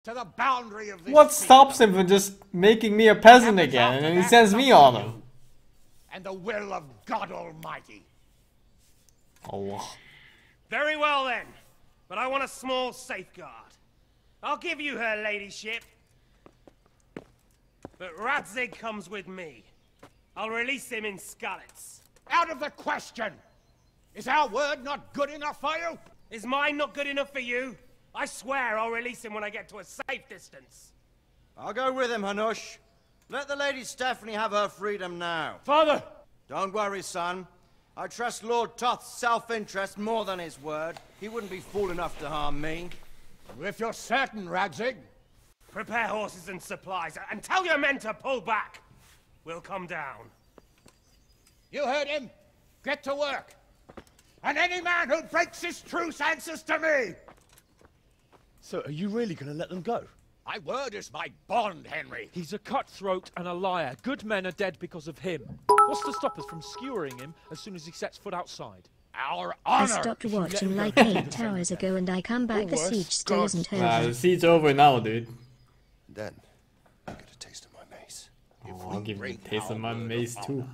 to the boundary of this What stops him from just making me a peasant again, and then he sends me on him? And the will of God Almighty. Allah. Very well then, but I want a small safeguard. I'll give you her ladyship, but Radzig comes with me. I'll release him in Skalitz. Out of the question! Is our word not good enough for you? Is mine not good enough for you? I swear I'll release him when I get to a safe distance. I'll go with him, Hanush. Let the Lady Stephanie have her freedom now. Father! Don't worry, son. I trust Lord Toth's self-interest more than his word. He wouldn't be fool enough to harm me. If you're certain, Radzig. Prepare horses and supplies, and tell your men to pull back. We'll come down. You heard him. Get to work. And any man who breaks this truce answers to me. So, are you really going to let them go? My word is my bond, Henry. He's a cutthroat and a liar. Good men are dead because of him. What's to stop us from skewering him as soon as he sets foot outside? Our I honor. stopped watching like 8 hours ago and I come back, the siege still isn't Nah, over. the siege over now, dude. Then, I'll get a taste of my mace. Oh, I'll give you a taste of my mace too.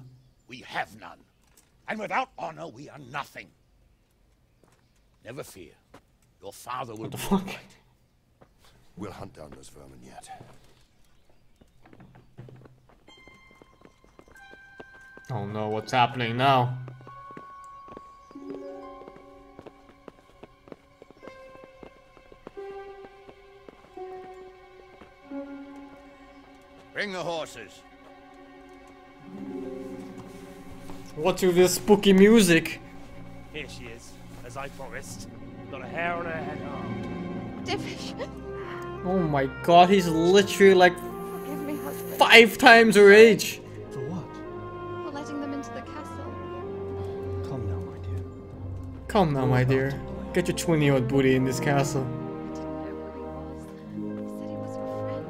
We have none. And without honor, we are nothing. Never fear. Your father will What the be fuck? all right. We'll hunt down those vermin yet. Oh no, what's happening now? Bring the horses. What's with this spooky music? Here she is, as I promised. Got a hair on her head. Oh my god, he's literally like Forgive me, husband. 5 times her age. For what? For letting them into the castle. Come now, my dear. Come now, my dear. Get your 20-year-old booty in this castle. I didn't know who he was. He said he was your friend.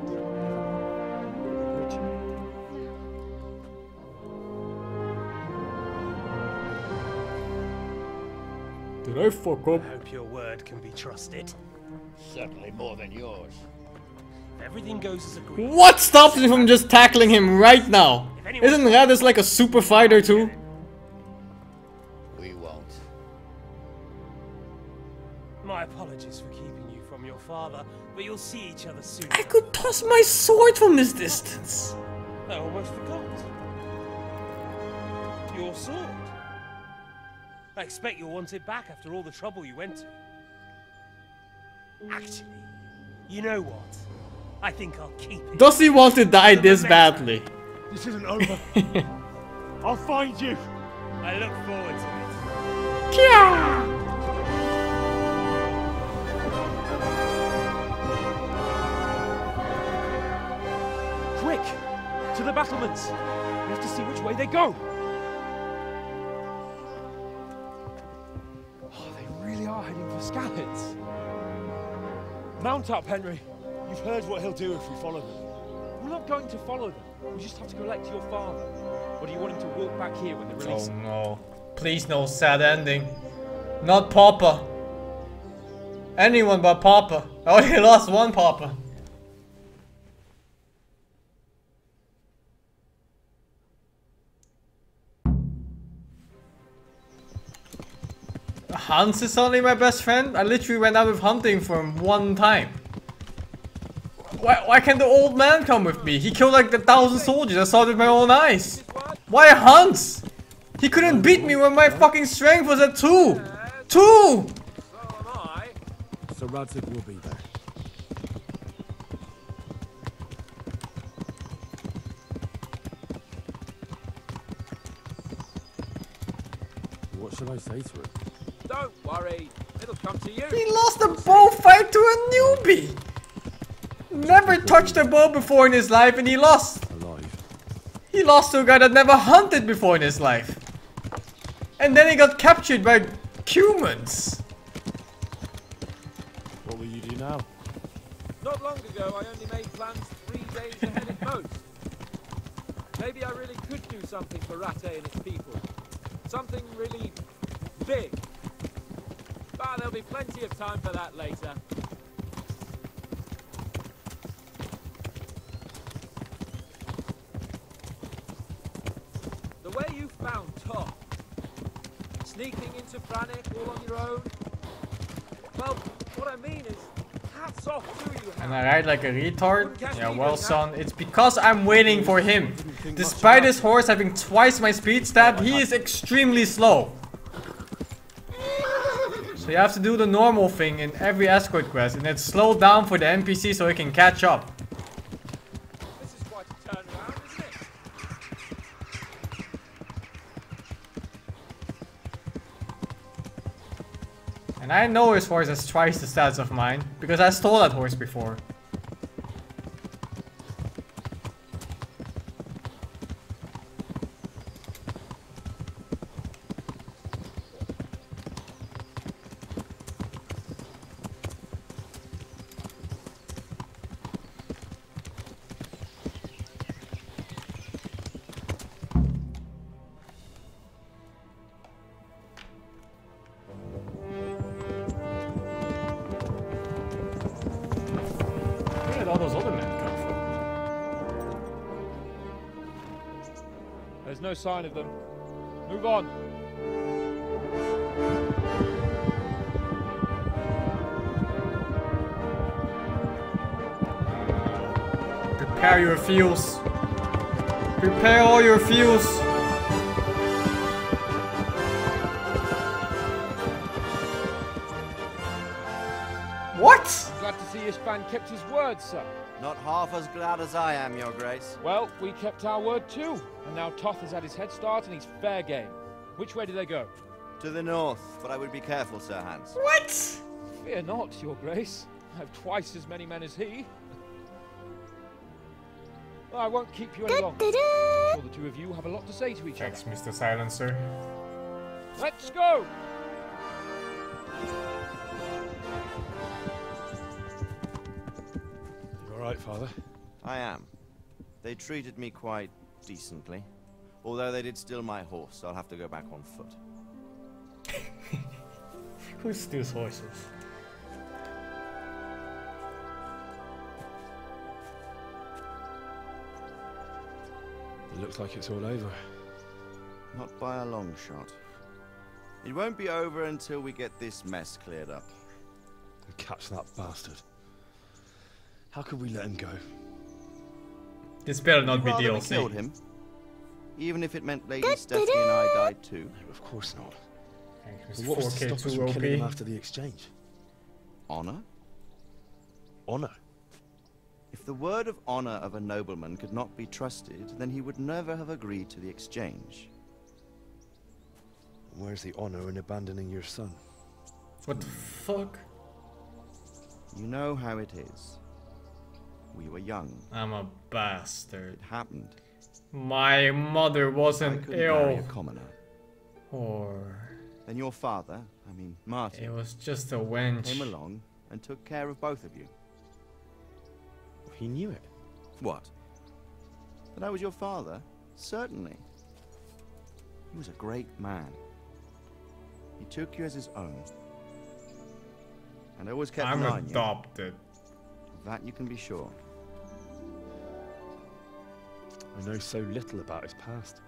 Did I fuck up? I hope your word can be trusted. Certainly more than yours. If everything goes as agreed. What stops me from just tackling him right now? Isn't Radis like a super fighter too? We won't. My apologies for keeping you from your father, but you'll see each other soon. I could toss my sword from this distance. I almost forgot. Your sword. I expect you'll want it back after all the trouble you went to. Actually, you know what? I think I'll keep it. Does he want to die this badly? This isn't over. I'll find you. I look forward to it. Quick! To the battlements! We have to see which way they go! Oh, they really are heading for Skalitz. Mount up, Henry. You've heard what he'll do if we follow them. We're not going to follow them. We just have to collect your father. Or do you want him to walk back here when they release him? no. Please no sad ending. Not Papa. Anyone but Papa. I already lost one Papa. Hans is only my best friend? I literally went out with hunting for him one time. Why can't the old man come with me? He killed like 1,000 soldiers. I saw it with my own eyes. Why Hans? He couldn't beat me when my fucking strength was at 2! 2! So Radzig will be there. What should I say to it? Don't worry, it'll come to you. He lost a bow fight to a newbie! Never touched a bow before in his life and he lost. Alive. He lost to a guy that never hunted before in his life. And then he got captured by humans. What will you do now? Not long ago, I only made plans 3 days ahead at most. Maybe I really could do something for Rattay and its people. Something really big. But there'll be plenty of time for that later. Sneaking into Brannick all on your own? Well, what I mean is, hats off to you, And I ride like a retard? Wouldn't catch Yeah, me well doing that. son, it's because I'm waiting for him. Despite his horse having twice my speed stat, he is extremely slow. So you have to do the normal thing in every escort quest and then slow down for the NPC so he can catch up. This is quite a turnaround, isn't it? And I know his horse has twice the stats of mine, because I stole that horse before. Where did all those other men come from? There's no sign of them. Move on. Prepare your fuels. Prepare all your fuels. What? Glad to see Ishban kept his word, sir. Not half as glad as I am, Your Grace. Well, we kept our word too. And now Toth has had his head start and he's fair game. Which way do they go? To the north, but I would be careful, Sir Hans. What? Fear not, your grace. I have twice as many men as he. Well, I won't keep you any longer. I'm sure the two of you have a lot to say to each other. Thanks, Mr. Silencer. Let's go! You alright, Father? I am. They treated me quite decently. Although they did steal my horse, so I'll have to go back on foot. Who steals horses? It looks like it's all over. Not by a long shot. It won't be over until we get this mess cleared up. And catch that bastard. How could we let him go? This better not be Rather we DLC. killed him, even if it meant Lady Stephanie and I died too. No, of course not. Thanks, But what was to 4K stop us too from killing him OP. after the exchange? Honor? Honor? If the word of honor of a nobleman could not be trusted, then he would never have agreed to the exchange. And where's the honor in abandoning your son? What the fuck? You know how it is. We were young. I'm a bastard. It happened. My mother I wasn't couldn't marry a ill. commoner. Or Then your father, I mean Martin, it was just a wench. came along and took care of both of you. He knew it. What? That I was your father? Certainly. He was a great man. He took you as his own. And always kept I'm an eye on you. adopted. Of that you can be sure. I know so little about his past.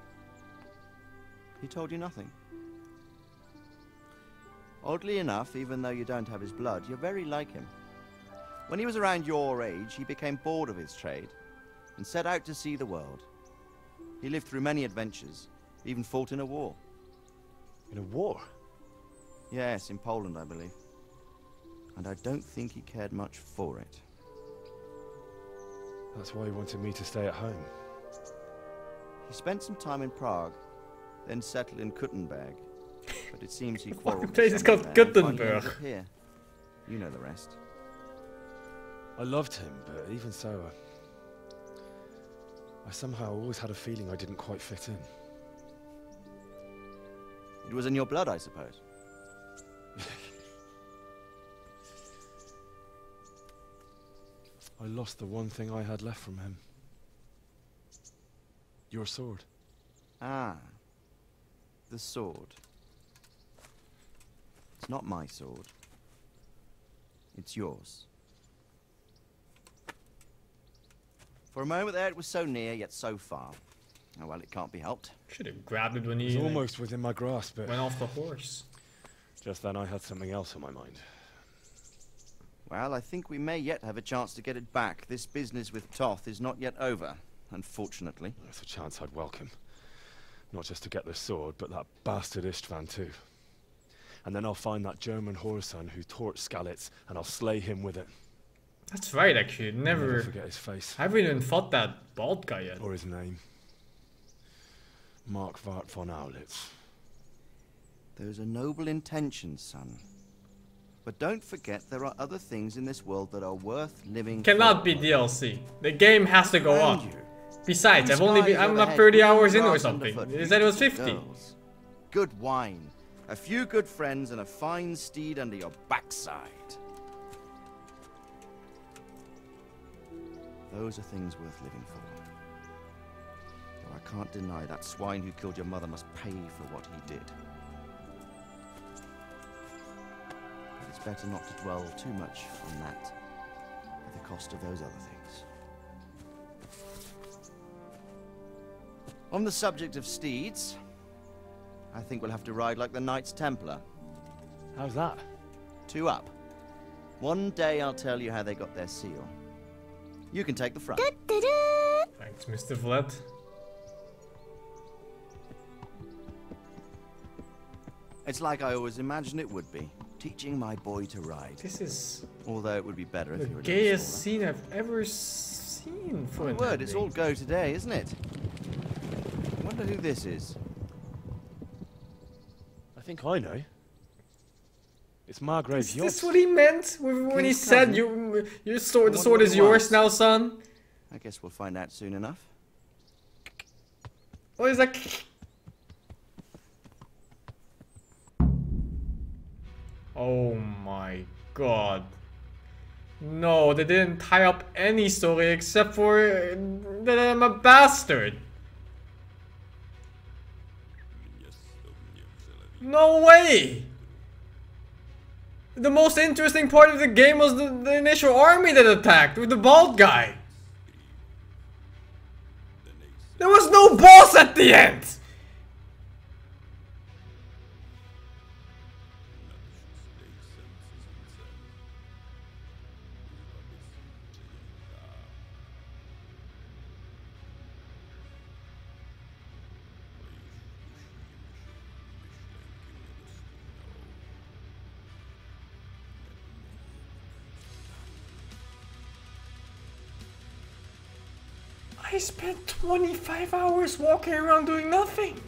He told you nothing. Oddly enough, even though you don't have his blood, you're very like him. When he was around your age, he became bored of his trade and set out to see the world. He lived through many adventures, even fought in a war. In a war? Yes, in Poland, I believe. And I don't think he cared much for it. That's why he wanted me to stay at home. He spent some time in Prague, then settled in Kuttenberg. But it seems he quarreled with place is someone called there and finally Kuttenberg. ended up here. You know the rest. I loved him, but even so, I somehow always had a feeling I didn't quite fit in. It was in your blood, I suppose. I lost the one thing I had left from him. Your sword. Ah. The sword. It's not my sword. It's yours. For a moment there it was so near, yet so far. Oh, well, it can't be helped. Should have grabbed it when It was he almost within my grasp, but went off the horse. just then I had something else on my mind. Well, I think we may yet have a chance to get it back. This business with Toth is not yet over, unfortunately. That's a chance I'd welcome. Not just to get the sword, but that bastard Istvan too. And then I'll find that German whoreson who torched Skalitz, and I'll slay him with it. That's right, actually. I'll Never forget his face. I haven't even fought that bald guy yet. Or his name. Mark Vart von Aulitz. Those are noble intentions, son. But don't forget there are other things in this world that are worth living Cannot for. be DLC. The game has to go Around on. you. Besides, Blue I'm skies not overhead, 30 green hours in or grass something. underfoot, It said it was beautiful 50. girls, good wine, a few good friends, and a fine steed under your backside. Those are things worth living for. Though I can't deny that swine who killed your mother must pay for what he did. But it's better not to dwell too much on that at the cost of those other things. On the subject of steeds, I think we'll have to ride like the Knights Templar. How's that? 2 up. One day I'll tell you how they got their seal. You can take the front. Thanks, Mr. Vlad. It's like I always imagined it would be, teaching my boy to ride. This is Although it would be better if the you were gayest scene I've ever seen for My an word, it's ending. all go today, isn't it? I wonder who this is. I think I know. It's Margrave Is Yost. this what he meant when he King's said cousin? your sword, the I sword wonder is what it yours was. now, son? I guess we'll find out soon enough. What is that? Oh my god. No, they didn't tie up any story except for that I'm a bastard. No way! The most interesting part of the game was the initial army that attacked with the bald guy. There was no boss at the end! I spent 25 hours walking around doing nothing.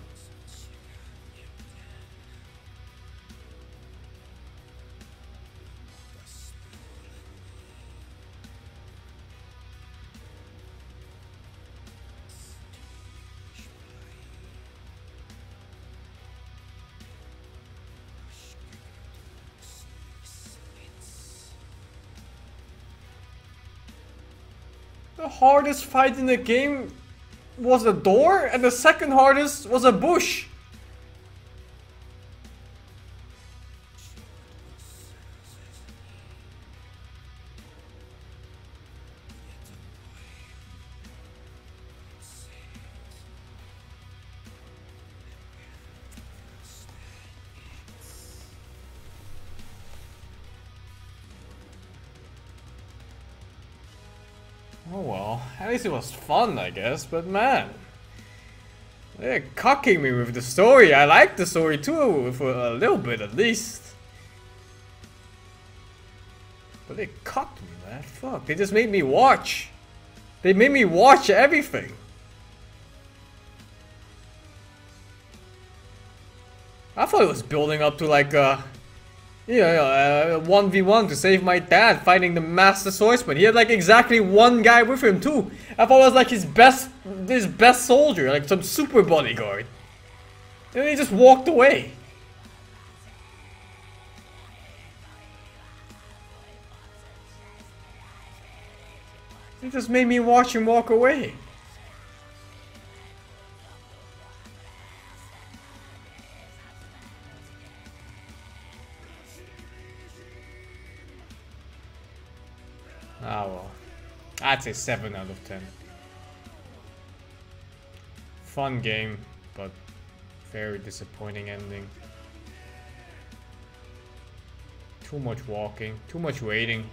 The hardest fight in the game was a door, and the second hardest was a bush. Oh well, at least it was fun, I guess, but man. They're cocking me with the story. I like the story too, for a little bit at least. But they cocked me, man. Fuck, they just made me watch. They made me watch everything. I thought it was building up to like a 1v1 to save my dad fighting the Master Swordsman. He had like exactly one guy with him too. I thought it was like his best soldier, like some super bodyguard. And he just walked away. He just made me watch him walk away. Ah well, I'd say 7 out of 10. Fun game, but very disappointing ending. Too much walking, too much waiting.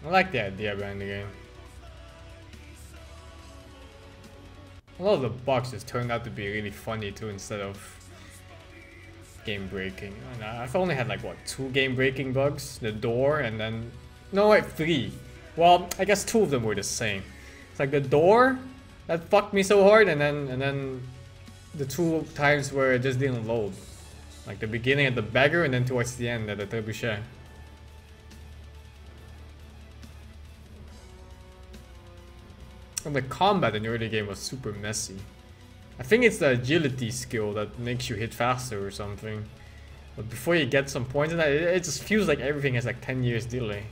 I like the idea behind the game. A lot of the bugs just turned out to be really funny too, instead of game breaking. And I've only had like what, 2 game breaking bugs? The door, and then no wait, 3. Well, I guess 2 of them were the same. It's like the door that fucked me so hard, and then the 2 times where it just didn't load. Like the beginning at the beggar, and then towards the end at the trebuchet. And the combat in the early game was super messy. I think it's the agility skill that makes you hit faster or something. But before you get some points in that, it just feels like everything has like 10 years delay.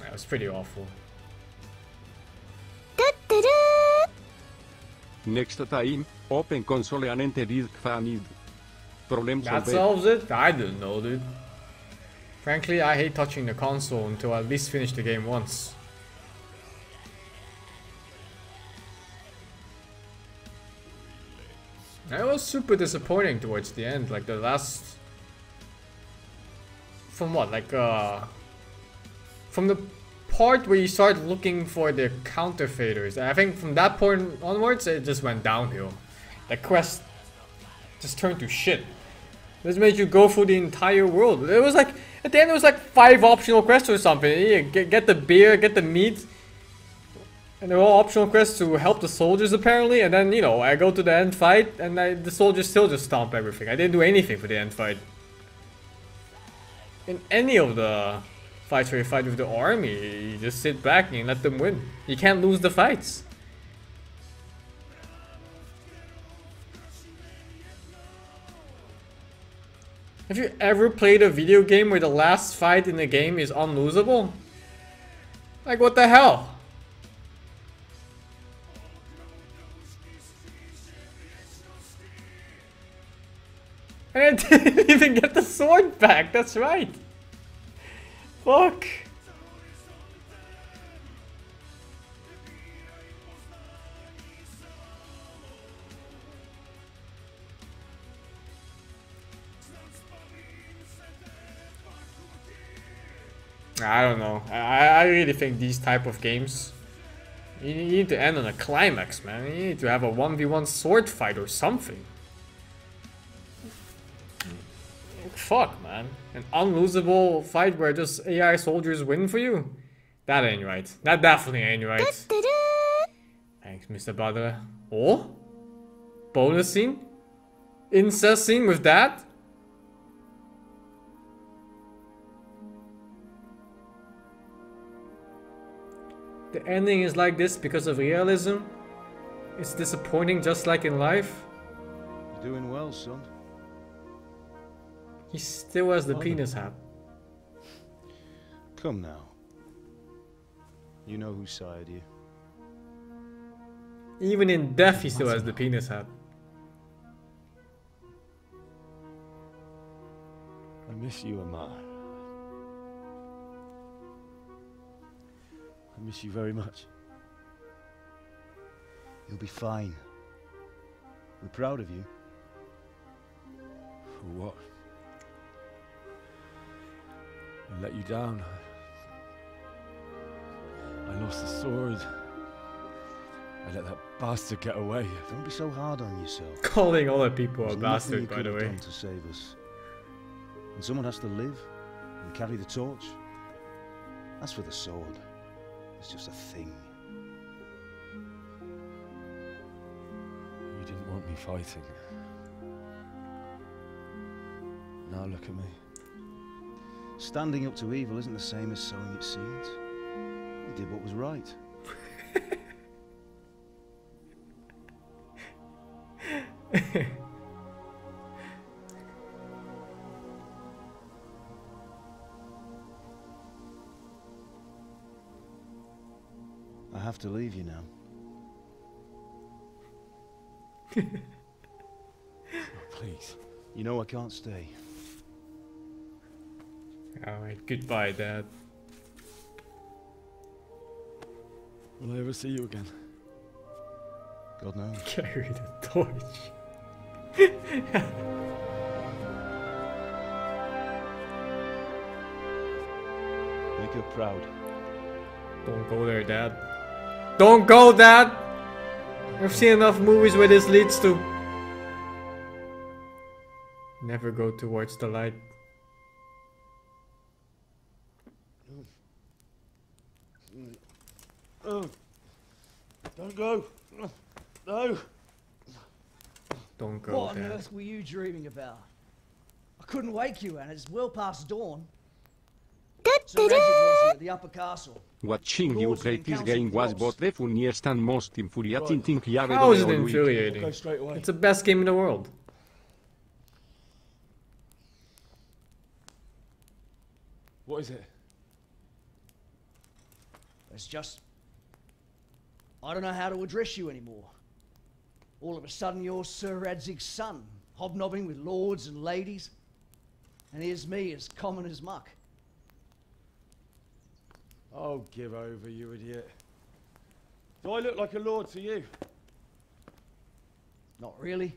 That was pretty awful. Next time, open console and enter this fan. Problem That solved. solves it? I didn't know, dude. Frankly, I hate touching the console until I at least finish the game once. It was super disappointing towards the end, like the last... From what, like from the part where you start looking for the counterfeiters, I think from that point onwards it just went downhill. The quest just turned to shit. This made you go through the entire world. It was like, at the end it was like 5 optional quests or something. Yeah, get the beer, get the meat. And they're all optional quests to help the soldiers apparently, and then, you know, I go to the end fight and the soldiers still just stomp everything. I didn't do anything for the end fight. In any of the fights where you fight with the army, you just sit back and let them win. You can't lose the fights. Have you ever played a video game where the last fight in the game is unlosable? Like, what the hell? And I didn't even get the sword back, that's right. Fuck. I don't know. I really think these type of games, you need to end on a climax, man. You need to have a 1v1 sword fight or something. Fuck, man. An unlosable fight where just AI soldiers win for you? That ain't right. That definitely ain't right. Thanks, Mr. Badra. Oh? Bonus scene? Incest scene with that? The ending is like this because of realism? It's disappointing just like in life? You're doing well, son. He still has the penis hat. Come now. You know who sired you. Even in death, he still has the penis hat. I miss you, Amar. I miss you very much. You'll be fine. We're proud of you. For what? I let you down. I lost the sword. I let that bastard get away. Don't be so hard on yourself. Calling all the people There's a bastard, nothing you by could the have way. done to save us. And someone has to live and carry the torch. As for the sword, it's just a thing. You didn't want me fighting. Now look at me. Standing up to evil isn't the same as sowing its seeds. You did what was right. I have to leave you now. please. You know I can't stay. Alright, goodbye, Dad. Will I ever see you again? God knows. Carry the torch. Make her proud. Don't go there, Dad. Don't go, Dad! I've seen enough movies where this leads to. Never go towards the light. Oh, don't go. No. Don't go, What on Dad. earth were you dreaming about? I couldn't wake you, and it's well past dawn. So Reggie was here at the upper castle. Watching you play this game was both the funniest and most infuriating thing I ever How is it done all week. infuriating? Go straight away. It's the best game in the world. What is it? It's just... I don't know how to address you anymore. All of a sudden you're Sir Radzig's son, hobnobbing with lords and ladies. And here's me, as common as muck. Oh, give over, you idiot. Do I look like a lord to you? Not really.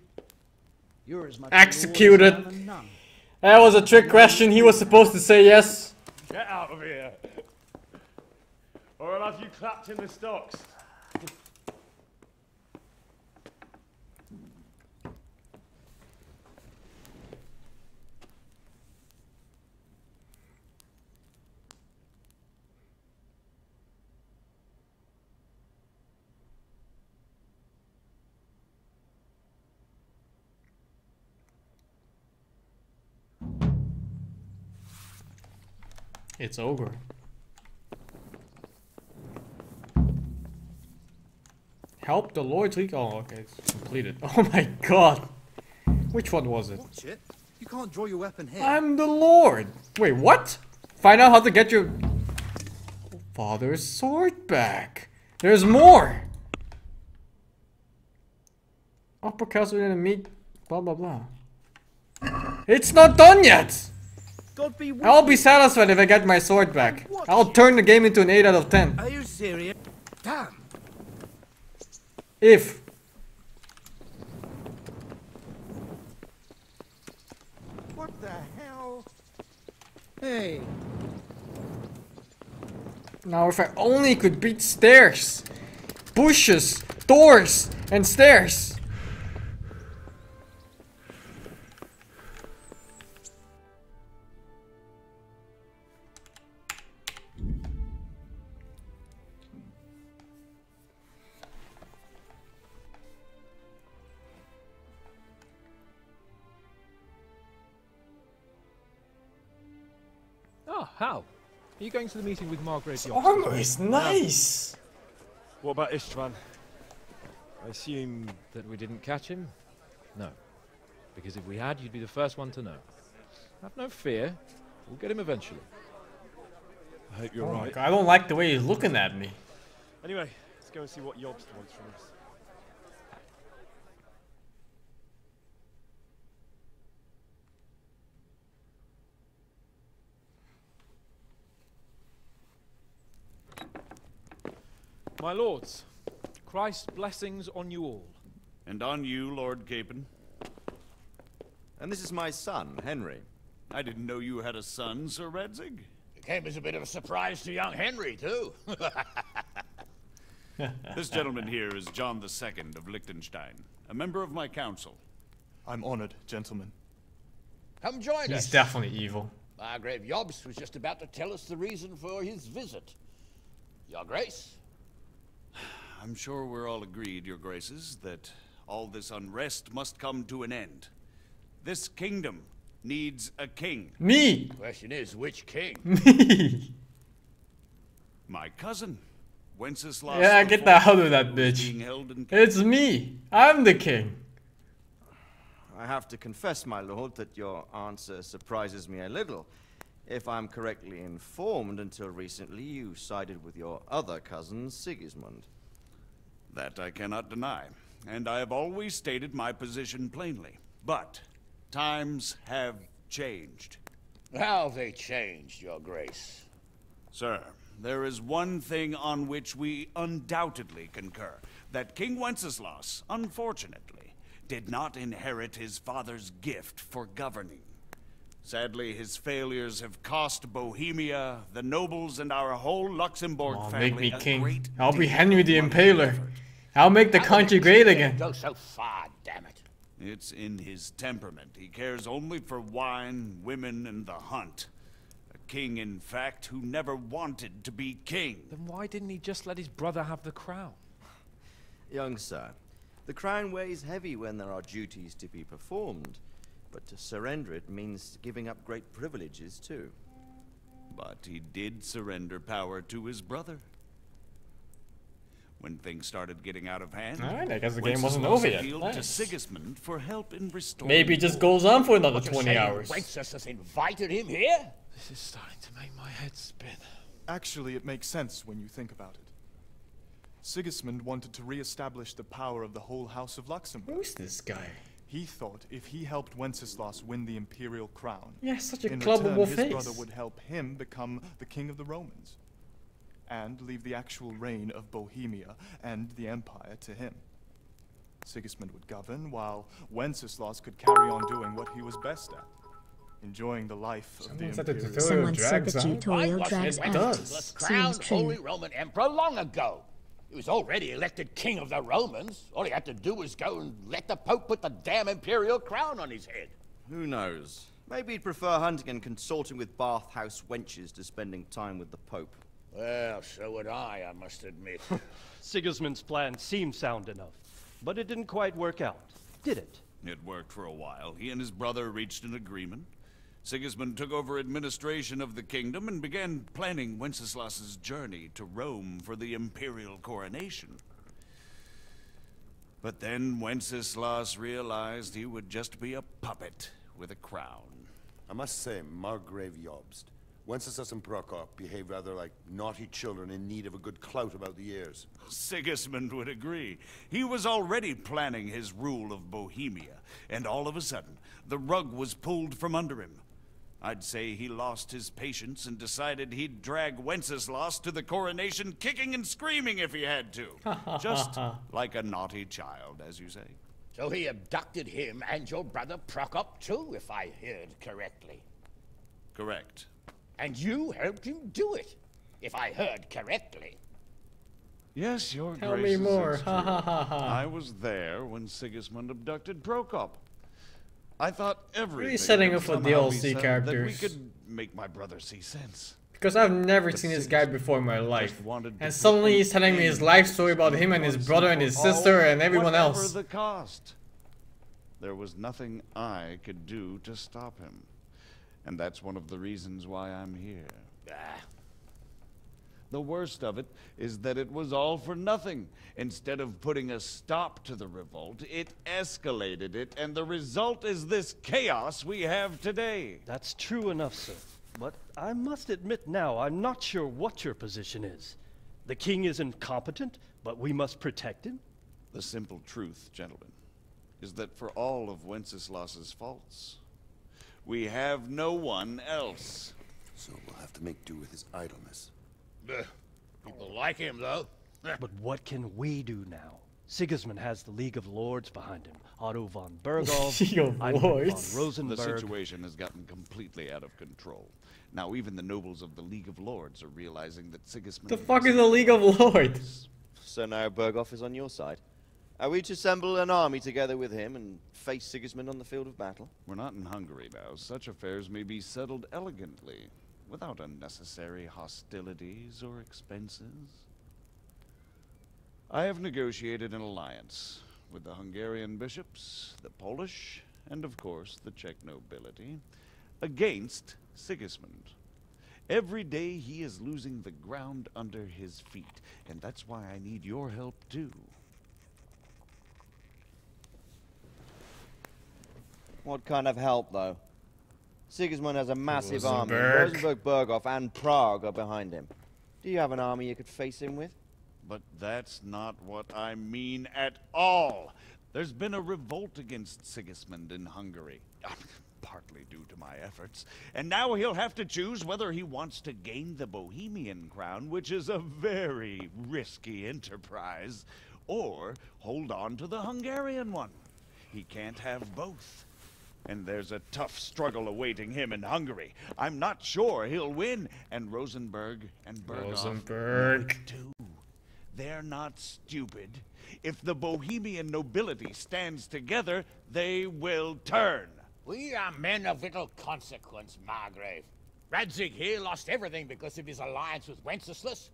You're as much Executed. a lord as I am a nun. That was a trick question. He was supposed to say yes. Get out of here. Or I'll have you clapped in the stocks. It's over. Help the Lord's League. Oh, okay, it's completed. Oh my god. Which one was it? Watch it. You can't draw your weapon here. I'm the Lord. Wait, what? Find out how to get your father's sword back. There's more. Upper castle in a meat. Blah blah blah. It's not done yet. God be with I'll be satisfied if I get my sword back. I'll turn the game into an 8 out of 10. Are you serious? Damn. If. What the hell? Hey. Now if I only could beat stairs, bushes, doors, and stairs. Oh, how? Are you going to the meeting with Margrave? This armor is nice. What about Istvan? I assume that we didn't catch him? No. Because if we had, you'd be the first one to know. Have no fear. We'll get him eventually. I hope you're Oh my right. God, I don't like the way he's looking at me. Anyway, let's go and see what Jobst wants from us. My lords, Christ's blessings on you all. And on you, Lord Capon. And this is my son, Henry. I didn't know you had a son, Sir Radzig. It came as a bit of a surprise to young Henry, too. This gentleman here is John II of Liechtenstein, a member of my council. I'm honored, gentlemen. Come join us. He's definitely evil. Margrave Jobst was just about to tell us the reason for his visit. Your Grace? I'm sure we're all agreed, Your Graces, that all this unrest must come to an end. This kingdom needs a king. Me! Question is, which king? Me! My cousin, Wenceslas. Yeah, get the hell out of that bitch. It's me! I'm the king! I have to confess, my lord, that your answer surprises me a little. If I'm correctly informed, until recently you sided with your other cousin, Sigismund. That I cannot deny, and I have always stated my position plainly. But Times have changed. How have they changed, Your Grace? Sir, there is one thing on which we undoubtedly concur. That King Wenceslas, unfortunately, did not inherit his father's gift for governing. Sadly, his failures have cost Bohemia, the nobles, and our whole Luxembourg family make me a king. great I'll be deal Henry the of Impaler. effort. I'll make the country great again. Go so far, damn it. It's in his temperament. He cares only for wine, women, and the hunt. A king, in fact, who never wanted to be king. Then why didn't he just let his brother have the crown? Young sir, the crown weighs heavy when there are duties to be performed, but to surrender it means giving up great privileges too. But he did surrender power to his brother. When things started getting out of hand, Alright, I guess the game Wenceslas wasn't over yet. appealed Nice. to Sigismund for help in restoring Maybe it just order. goes on for another What, you're 20 saying hours. Wenceslas invited him here? This is starting to make my head spin. Actually, it makes sense when you think about it. Sigismund wanted to re-establish the power of the whole House of Luxembourg. Who's this guy? He thought if he helped Wenceslas win the imperial crown, Yeah, such a in clubbable return, his face. brother would help him become the king of the Romans, and leave the actual reign of Bohemia and the empire to him. Sigismund would govern, while Wenceslas could carry on doing what he was best at, enjoying the life of the Someone said the imperial. tutorial Someone said drags the on. tutorial Why drags wasn't out. Wenceslas crowned Seems true. Holy Roman Emperor long ago? He was already elected king of the Romans. All he had to do was go and let the Pope put the damn imperial crown on his head. Who knows? Maybe he'd prefer hunting and consorting with bathhouse wenches to spending time with the Pope. Well, so would I must admit. Sigismund's plan seemed sound enough, but it didn't quite work out, did it? It worked for a while. He and his brother reached an agreement. Sigismund took over administration of the kingdom and began planning Wenceslas's journey to Rome for the imperial coronation. But then Wenceslas realized he would just be a puppet with a crown. I must say, Margrave Jobst, Wenceslas and Prokop behave rather like naughty children in need of a good clout about the ears. Sigismund would agree. He was already planning his rule of Bohemia, and all of a sudden, the rug was pulled from under him. I'd say he lost his patience and decided he'd drag Wenceslas to the coronation kicking and screaming if he had to. Just like a naughty child, as you say. So he abducted him and your brother Prokop too, if I heard correctly. Correct. And you helped him do it, if I heard correctly. Yes, Your Tell Grace. me more. It's Ha true. ha ha ha. I was there when Sigismund abducted Prokop. I thought everything Really setting could up for somehow be DLC said characters. that we could make my brother see sense. Because I've never But seen this guy before in my life. just wanted to And put suddenly an he's telling me his end life to story about him and his once brother and his for sister all, and everyone whatever else. the cost. There was nothing I could do to stop him. And that's one of the reasons why I'm here. The worst of it is that it was all for nothing. Instead of putting a stop to the revolt, it escalated it, and the result is this chaos we have today. That's true enough, sir. But I must admit now, I'm not sure what your position is. The king is incompetent, but we must protect him? The simple truth, gentlemen, is that for all of Wenceslas's faults, we have no one else. So we'll have to make do with his idleness. People like him, though. But what can we do now? Sigismund has the League of Lords behind him. Otto von Berghoff, League of Heinrich von Lords? Rosenberg. The situation has gotten completely out of control. Now even the nobles of the League of Lords are realizing that Sigismund... The fuck is the League of Lords? So now Berghoff is on your side. Are we to assemble an army together with him and face Sigismund on the field of battle? We're not in Hungary now. Such affairs may be settled elegantly, without unnecessary hostilities or expenses. I have negotiated an alliance with the Hungarian bishops, the Polish, and of course the Czech nobility, against Sigismund. Every day he is losing the ground under his feet, and that's why I need your help too. What kind of help, though? Sigismund has a massive army. Rosenberg. Rosenberg, Berghoff, and Prague are behind him. Do you have an army you could face him with? But that's not what I mean at all. There's been a revolt against Sigismund in Hungary, partly due to my efforts, and now he'll have to choose whether he wants to gain the Bohemian crown, which is a very risky enterprise, or hold on to the Hungarian one. He can't have both. And there's a tough struggle awaiting him in Hungary. I'm not sure he'll win, and Rosenberg and Berghoff know it too. They're not stupid. If the Bohemian nobility stands together, they will turn. We are men of little consequence, Margrave. Radzig here lost everything because of his alliance with Wenceslas.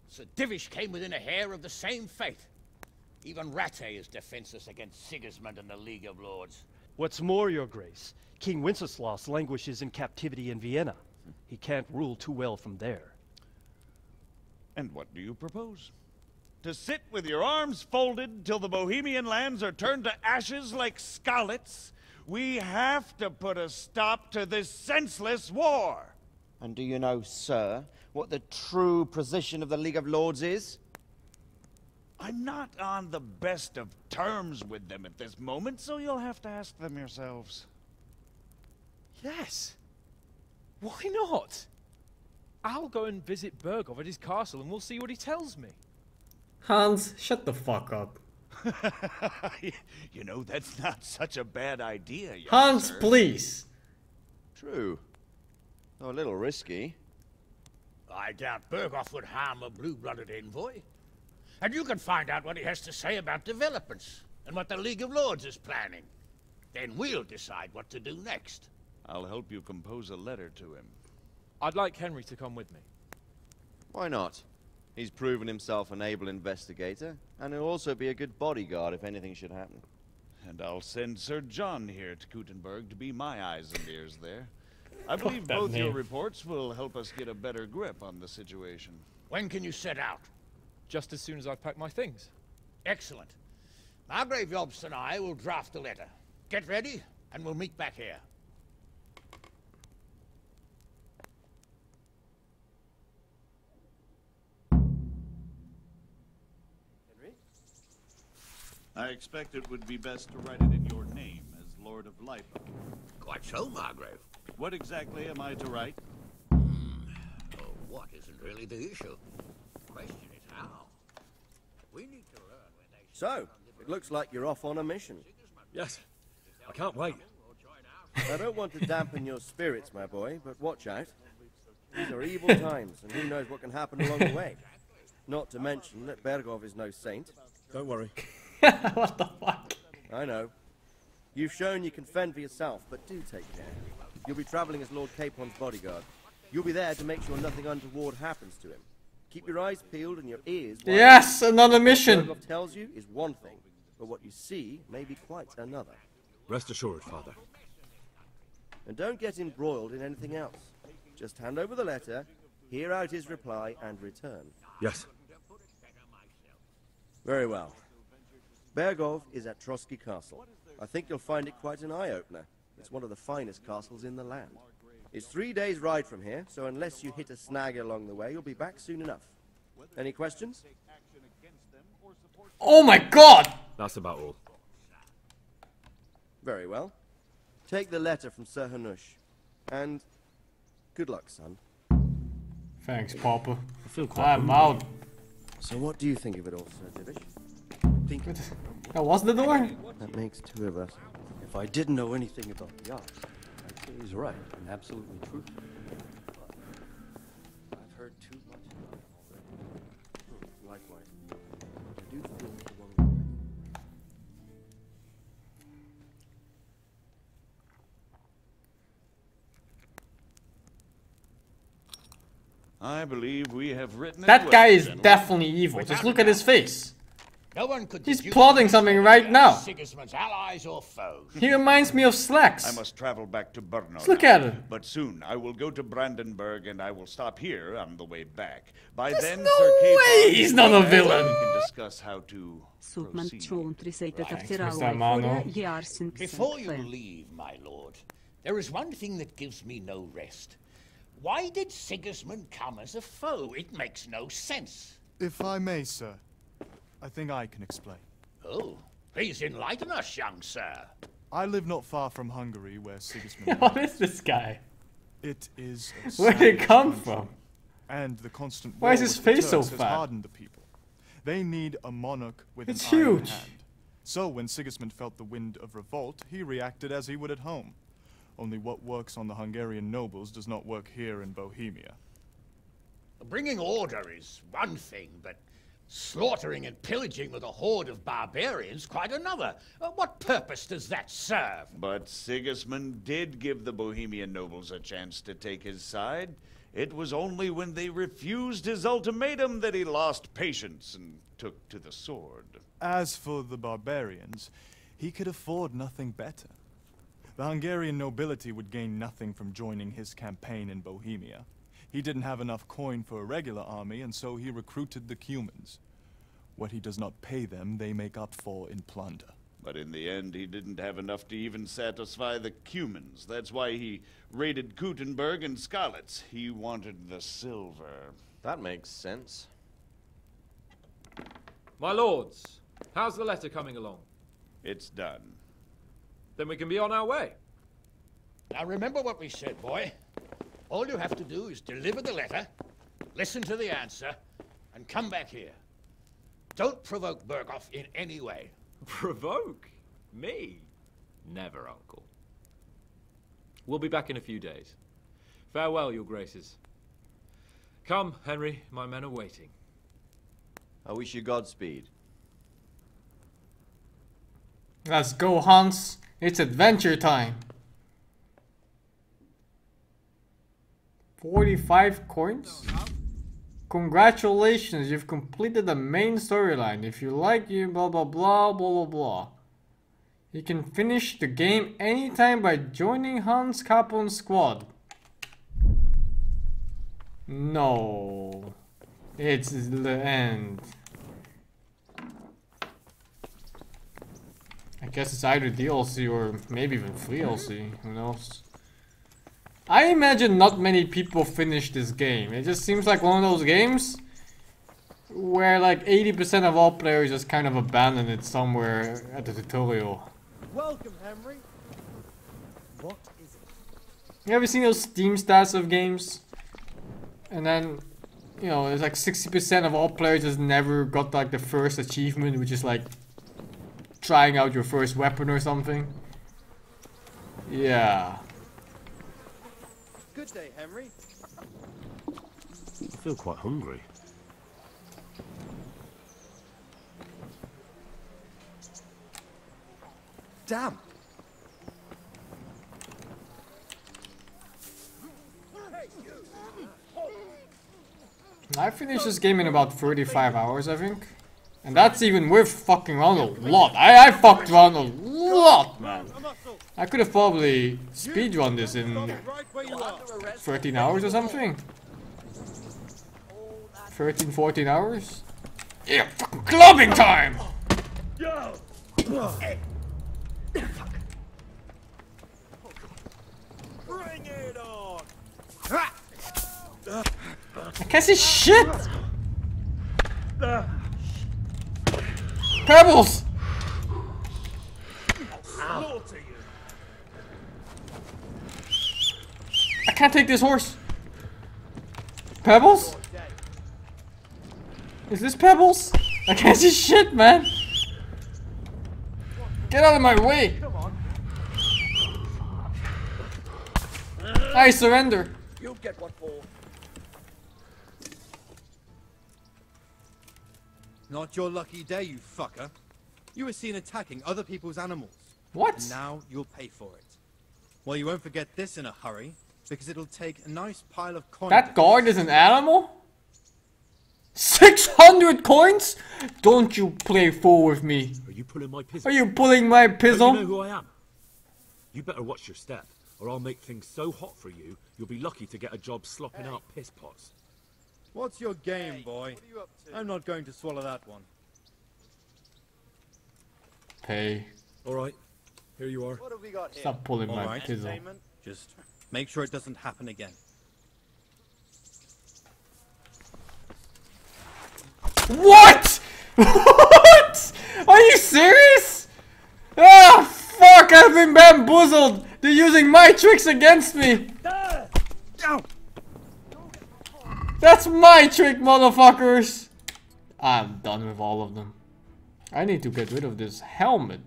Sir Divish came within a hair of the same fate. Even Rattay is defenseless against Sigismund and the League of Lords. What's more, Your Grace, King Wenceslas languishes in captivity in Vienna. He can't rule too well from there. And what do you propose? To sit with your arms folded till the Bohemian lands are turned to ashes like Skalitz? We have to put a stop to this senseless war! And do you know, sir, what the true position of the League of Lords is? I'm not on the best of terms with them at this moment, so you'll have to ask them yourselves. Yes. Why not? I'll go and visit Berghoff at his castle and we'll see what he tells me. Hans, shut the fuck up. You know, that's not such a bad idea, young Hans, sir. please. True. Though a little risky. I doubt Berghoff would harm a blue-blooded envoy. And you can find out what he has to say about developments and what the League of Lords is planning. Then we'll decide what to do next. I'll help you compose a letter to him. I'd like Henry to come with me. Why not? He's proven himself an able investigator, and he'll also be a good bodyguard if anything should happen. And I'll send Sir John here to Kuttenberg to be my eyes and ears there. I believe both your reports will help us get a better grip on the situation. When can you set out? Just as soon as I've packed my things. Excellent. Margrave Jobst and I will draft the letter. Get ready, and we'll meet back here. Henry? I expect it would be best to write it in your name as Lord of Lipa. Quite so, Margrave. What exactly am I to write? Oh, what isn't really the issue? The question is how. We need to learn when they... So, it looks like you're off on a mission. Yes. I can't wait. I don't want to dampen your spirits, my boy, but watch out. These are evil times, and who knows what can happen along the way. Not to mention that Berghoff is no saint. Don't worry. What the fuck? I know. You've shown you can fend for yourself, but do take care. You'll be traveling as Lord Capon's bodyguard. You'll be there to make sure nothing untoward happens to him. Keep your eyes peeled and your ears wide. Yes, another mission. What Berghoff tells you is one thing, but what you see may be quite another. Rest assured, Father. And don't get embroiled in anything else. Just hand over the letter, hear out his reply, and return. Yes. Very well. Berghoff is at Trotsky Castle. I think you'll find it quite an eye-opener. It's one of the finest castles in the land. It's 3 days' ride from here, so unless you hit a snag along the way, you'll be back soon enough. Any questions? Oh my god! That's about all. Very well. Take the letter from Sir Hanush. And good luck, son. Thanks, Papa. I'm out. So what do you think of it all, Sir Divish? Think that was the door? That makes two of us. If I didn't know anything about the art, I'd say he's right and absolutely true. But I've heard too much about it already. Likewise. I do feel the one way. I believe we have written That it guy well, is gentlemen. definitely evil. Just look at his face. No one could He's deduce plotting something right now. Sigismund's allies or foes. He reminds me of Slacks. I must travel back to Brno. Just look now, at him. But soon I will go to Brandenburg and I will stop here on the way back. By There's then, no Sir Capon way he's not a villain. We can discuss how to proceed. Before you leave, my lord, there is one thing that gives me no rest. Why did Sigismund come as a foe? It makes no sense. If I may, sir, I think I can explain. Oh, Please enlighten us, young sir. I live not far from Hungary, where Sigismund What lives. is this guy? It is a Where did it savage come country, from? and the constant Why war is his with the face so Turks has fat? hardened the people. They need a monarch with It's an iron huge. hand. So when Sigismund felt the wind of revolt, he reacted as he would at home. Only what works on the Hungarian nobles does not work here in Bohemia. Bringing order is one thing, but slaughtering and pillaging with a horde of barbarians quite another. What purpose does that serve? But Sigismund did give the Bohemian nobles a chance to take his side. It was only when they refused his ultimatum that he lost patience and took to the sword. As for the barbarians, he could afford nothing better. The Hungarian nobility would gain nothing from joining his campaign in Bohemia. He didn't have enough coin for a regular army, and so he recruited the Cumans. What he does not pay them, they make up for in plunder. But in the end, he didn't have enough to even satisfy the Cumans. That's why he raided Kuttenberg and Skalitz. He wanted the silver. That makes sense. My lords, how's the letter coming along? It's done. Then we can be on our way. Now remember what we said, boy. All you have to do is deliver the letter, listen to the answer, and come back here. Don't provoke Berghoff in any way. Provoke? Me? Never, Uncle. We'll be back in a few days. Farewell, your graces. Come, Henry, my men are waiting. I wish you Godspeed. Let's go, Hans. It's adventure time. 45 coins? Congratulations, you've completed the main storyline. If you like, you blah blah blah blah blah blah. You can finish the game anytime by joining Hans Kaplan's squad. No. It's the end. I guess it's either DLC or maybe even free DLC. Who knows? I imagine not many people finish this game. It just seems like one of those games where like 80% of all players just kind of abandon it somewhere at the tutorial. Welcome, Henry. What is it? You ever seen those Steam stats of games? And then, you know, it's like 60% of all players just never got like the first achievement, which is like trying out your first weapon or something. Yeah. Good day, Henry. I feel quite hungry. Damn. I finished this game in about 35 hours, I think. And that's even with fucking around a lot. I fucked around a lot, man. I could have probably speedrun this in 13 hours or something. 13, 14 hours? Yeah, fucking clubbing time! Bring it on! I can't see shit! Pebbles! I can't take this horse. Pebbles? Is this Pebbles? I can't see shit, man. Get out of my way. I surrender. You'll get what for. Not your lucky day, you fucker. You were seen attacking other people's animals. What? And now you'll pay for it. Well, you won't forget this in a hurry, because it'll take a nice pile of coins. That guard is an animal? 600 coins? Don't you play fool with me. Are you pulling my pizzle? Are you pulling my Don't pizzle? you know who I am? You better watch your step, or I'll make things so hot for you, you'll be lucky to get a job slopping out piss pots. What's your game, boy? I'm not going to swallow that one. Pay. Alright, here you are. What have we got here? Stop pulling my Alright, pizzle. just make sure it doesn't happen again. What? What? Are you serious? fuck! I've been bamboozled! They're using my tricks against me! That's my trick, motherfuckers! I'm done with all of them. I need to get rid of this helmet.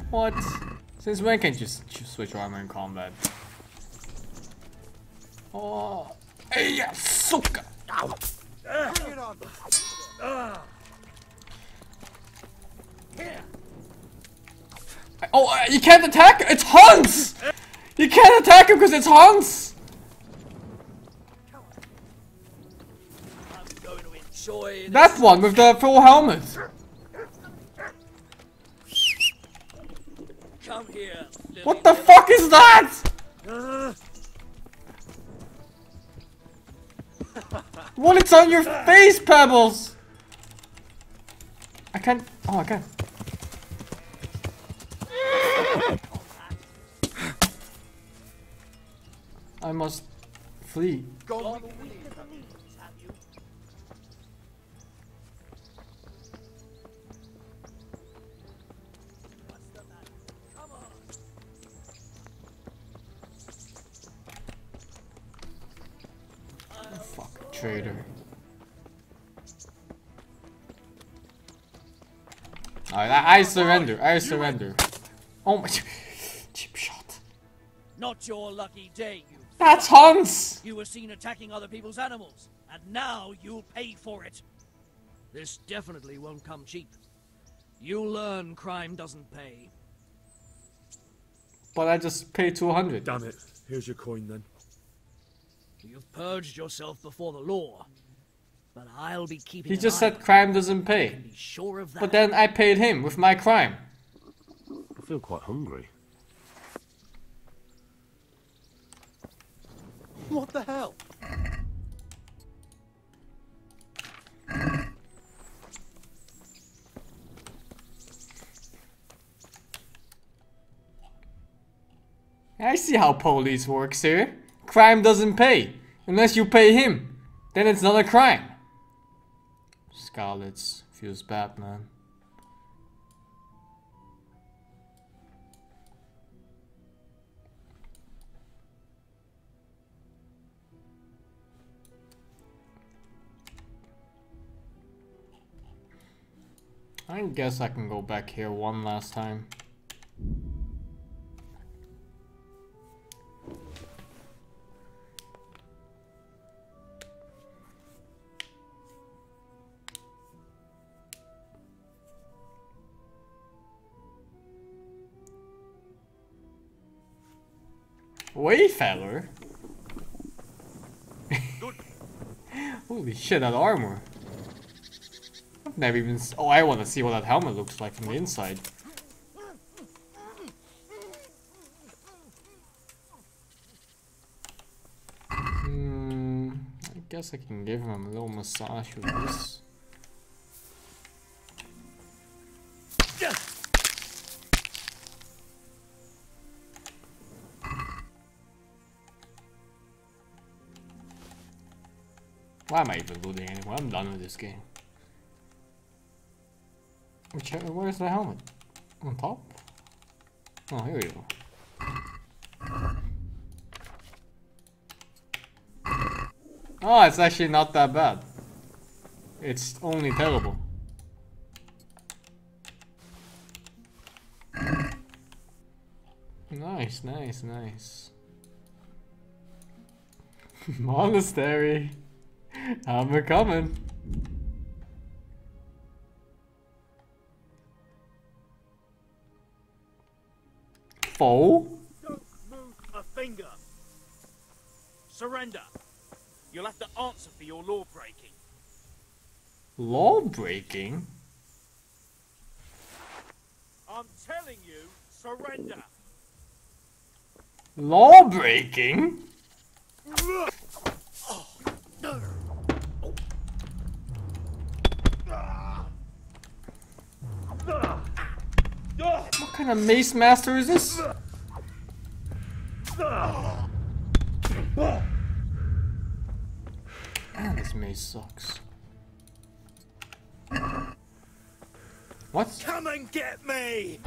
What? Since when can't you switch armor in combat? Oh, hey, suka! Ow! Bring it on! Here. Oh, you can't attack! It's Hans! You can't attack him because it's Hans! That one with the full helmet. Come here. What the fuck is that? What? It's on your face, Pebbles. I can't. Oh, I can't. I must flee. Go. Traitor. Alright, I surrender. I surrender. Oh my. Cheap shot. Not your lucky day, you. That's Hans! You were seen attacking other people's animals, and now you'll pay for it. This definitely won't come cheap. You'll learn crime doesn't pay. But I just paid 200. Damn it. Here's your coin then. You've purged yourself before the law, but I'll be keeping. He just said crime doesn't pay. Be sure of that. But then I paid him with my crime. I feel quite hungry. What the hell? I see how police works here. Crime doesn't pay. Unless you pay him. Then it's not a crime. Scarlet's feels bad, man. I guess I can go back here one last time. Wayfarer? Holy shit, that armor. I've never even... Oh, I want to see what that helmet looks like from the inside. I guess I can give him a little massage with this. Why am I even looting anymore? I'm done with this game. Where's the helmet? On top? Oh, here we go. Oh, it's actually not that bad. It's only terrible. Nice, nice, nice. Monastery. I'm a coming. Foe? Don't move a finger. Surrender. You'll have to answer for your law breaking. Law breaking? I'm telling you, surrender. Law breaking? What kind of mace master is this? Man, this mace sucks. What? Come and get me!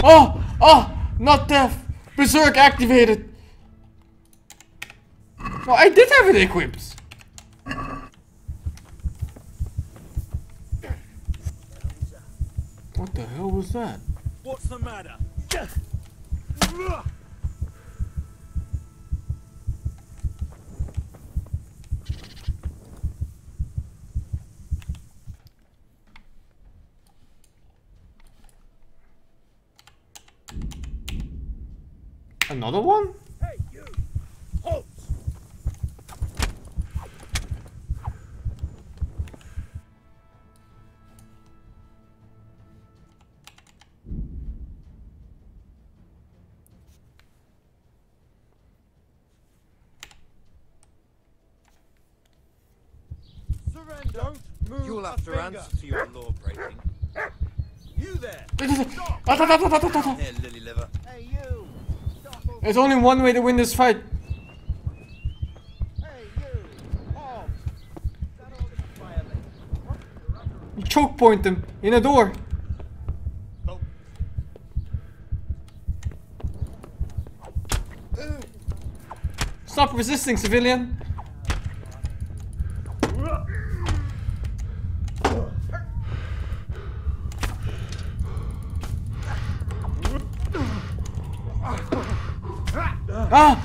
Oh! Not death! Berserk activated! Oh, I did have it equipped! What the hell was that? What's the matter? Another one? Hey, you! Halt! Surrender! Don't move. You'll have to answer to your law breaking. You there! Stop! Here, lily liver. Hey, you! There's only one way to win this fight. You choke point them in a door. Stop resisting, civilian. Ah!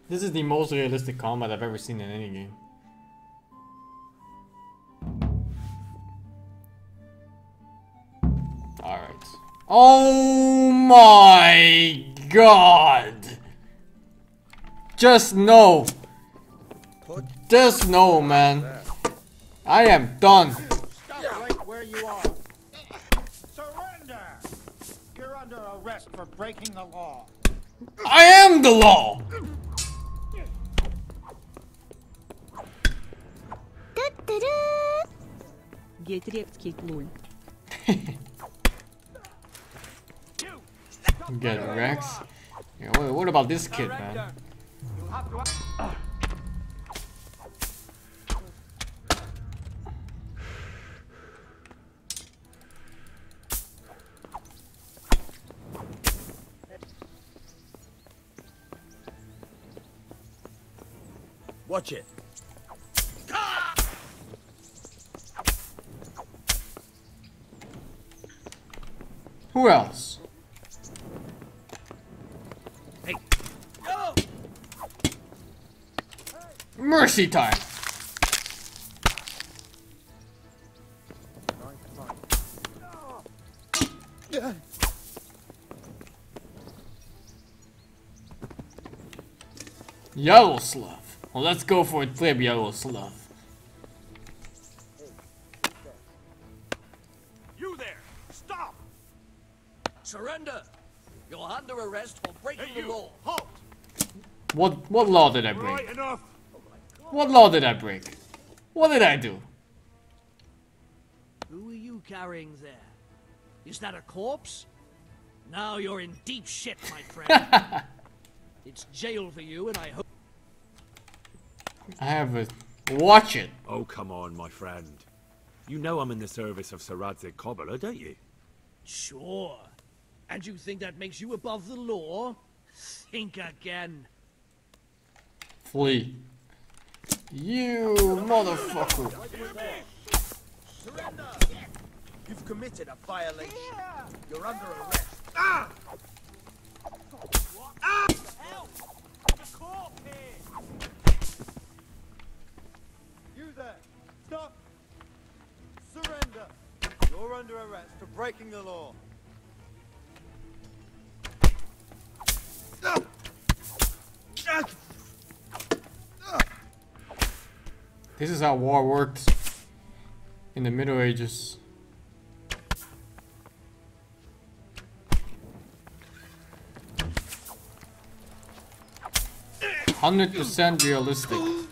This is the most realistic combat I've ever seen in any game. Alright. Oh my god! Just no. Just no, man. I am done. Stop right where you are. Surrender! You're under arrest for breaking the law. I am the law! Get Rex. Yeah, what about this kid, man? Watch it. Who else? Hey. Mercy time. Yellow Slav. Well, let's go for it, flip Yellow Slav. You there! Stop! Surrender! You're under arrest for breaking the law. Halt! What law did I break? Right enough. What law did I break? What did I do? Who are you carrying there? Is that a corpse? Now you're in deep shit, my friend. It's jail for you, and I hope... I have a... Watch it. Oh, come on, my friend. You know I'm in the service of Sir Radzig Kobyla, don't you? Sure. And you think that makes you above the law? Think again. Flee. You motherfucker. You've committed a violation. You're under arrest. Ah! What? Ah! What the hell? There's a corpse here! You there! Stop! Surrender! You're under arrest for breaking the law. This is how war worked in the Middle Ages. 100% realistic.